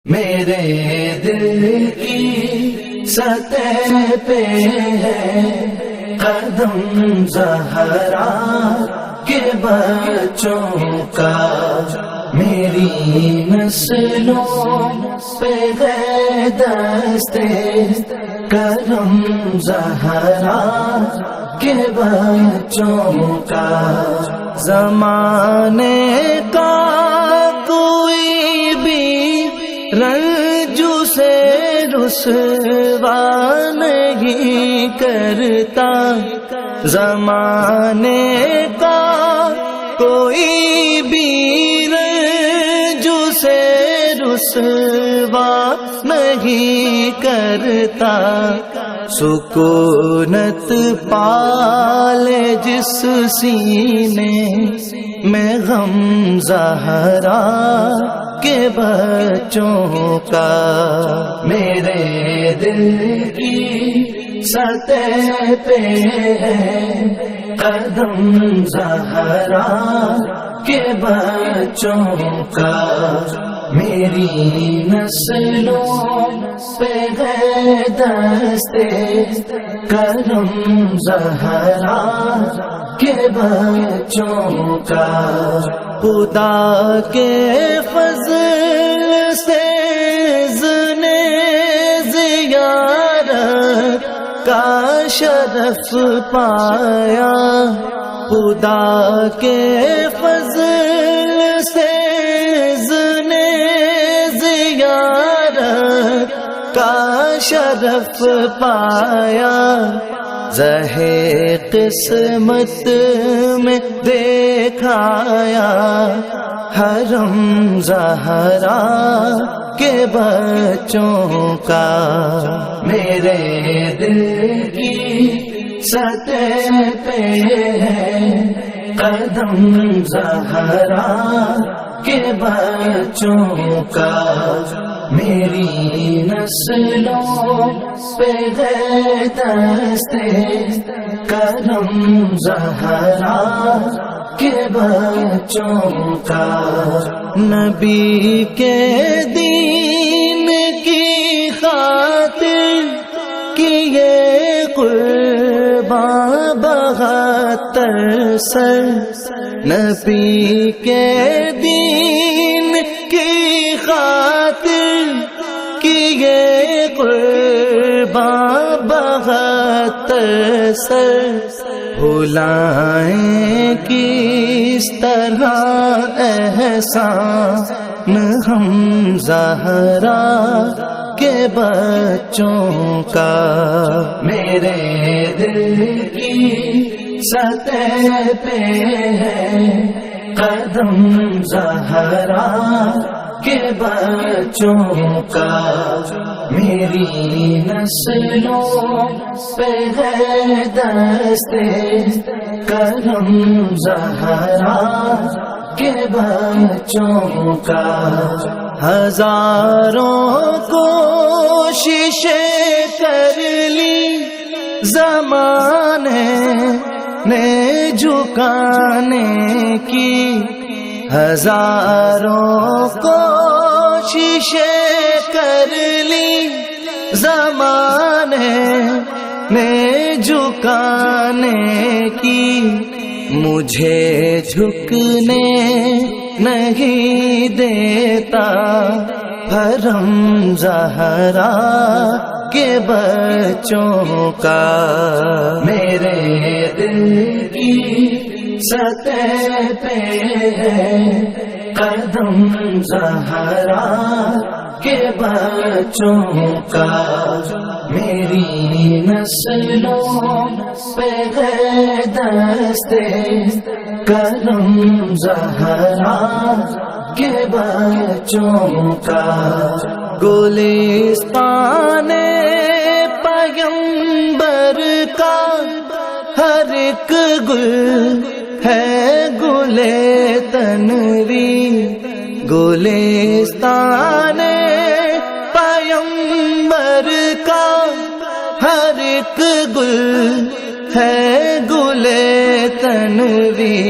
میرے دل کی سطح پہ ہے قدم زہرا کے بچوں کا، میری نسلوں پہ ہے دستے کرم زہرا کے بچوں کا۔ زمانے کا کوئی بھی رنجو سے رسوا نہیں کرتا، زمانے کا کوئی بھی رنجو سے رسوا نہیں کرتا۔ سکونت پالے جس سینے میں غم زہرا کے بچوں کا، میرے دل کی سطح پہ ہے قدم زہرا کے بچوں کا، میری نسلوں پہ ہے دستے کرم زہرا کے بچوں کا۔ خدا کے فضل سے زنے زیارت کا شرف پایا، خدا کے فضل سے زنے زیارت کا شرف پایا، زہے قسمت میں دیکھایا حرم زہرا کے بچوں کا، میرے دل کی سطح پہ ہے قدم زہرا کے بچوں کا، میری نسلوں پہ ہے دستے کرم زہرا کے بچوں کا۔ نبی کے دین کی خاطر کیے قربان 72 سر، نبی کے دین کی خاطر کیے قربان 72 سر، بھلائیں کس طرح احسان ہم زہرا کے بچوں کا، میرے دل کی سطح پہ ہے قدم زہرا کے بچوں کا، میری نسلوں پہ ہے دستے کرم زہرا کے بچوں کا۔ ہزاروں کوششیں کر لی زمانے نے جھکانے کی، ہزاروں کوششیں کر لی زمانے نے جھکانے کی، مجھے جھکنے نہیں دیتا حرم زہرا کے بچوں کا، میرے دل کی سطح پہ ہے قدم زہرا کے بچوں کا، میری نسلوں پہ ہے دستے کرم زہرا کے بچوں کا۔ گلستان پیغمبر کا ہر ایک گل ہے گلے تنوی، گلستان پیغمبر کا ہر ایک گل ہے گلے تنوی،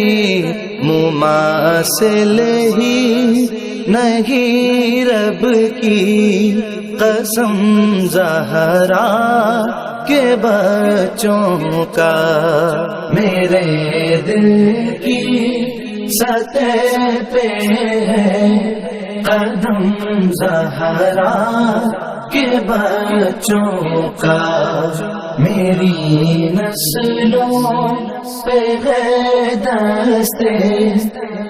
مماثل ہی نہیں رب کی قسم زہرا کے بچوں کا، میرے دل کی سطح پہ ہے قدم زہرا کے بچوں کا، میری نسلوں پہ ہے دست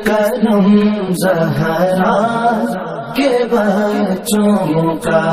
کرم زہرا کے بچوں کا۔